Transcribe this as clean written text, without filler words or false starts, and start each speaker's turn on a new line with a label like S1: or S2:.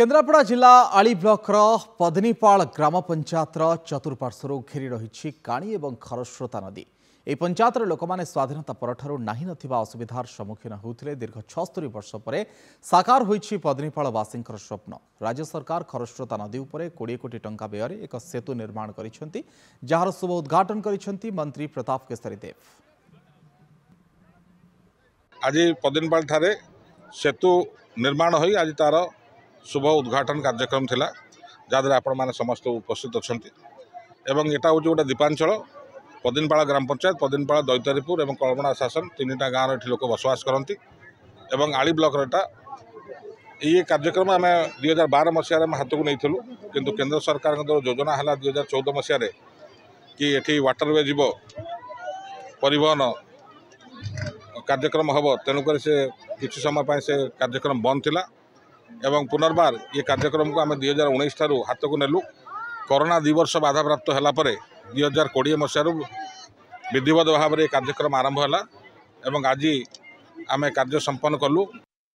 S1: केन्द्रापड़ा जिला आली ब्लॉकर पदनीपाल ग्राम पंचायत चतुर्पार्श्वर घेरी रही काणी और खरस्रोता नदी। यह पंचायत लोक मैंने स्वाधीनता परठारु नाही नथिबा असुविधार सम्मुखीन होउथिले। दीर्घ 76 वर्ष पर साकार होइछि पदनीपालवासी स्वप्न। राज्य सरकार खरस्रोता नदी उपरे 20 कोटी टंका व्यय एक सेतु निर्माण करिसेंति, जार शुभ उद्घाटन करिसेंति मंत्री प्रताप केसरी देव।
S2: आज पदनीपाल ठारे सेतु निर्माण होई आज तार शुभ उद्घाटन कार्यक्रम थिला, जहाँ आपण मैंने समस्त उपस्थित अच्छा एवं यहाँ हूँ गोटे दीपांचल पदनीपाल ग्राम पंचायत पदनीपाल दैतरीपुर और कलमणा शासन तीनटा गाँव ये लोक बसवास करती। आली ब्लॉक ये कार्यक्रम आम 2012 मसीह हाथ को नहीं किंतु केंद्र सरकार योजना है 2014 मसीह कि ये वाटरवे जीव परिवहन कार्यक्रम हम तेणुक से किसी समय से कार्यक्रम बंद थिला एवं पुनर्बार ये कार्यक्रम को आम 2019 ठारू हाथ को नेलु। कोरोना 2 वर्ष बाधा प्राप्त है 2020 मसीह विधिवत भाव में कार्यक्रम आरंभ है एवं आज आम कार्य संपन्न कलु।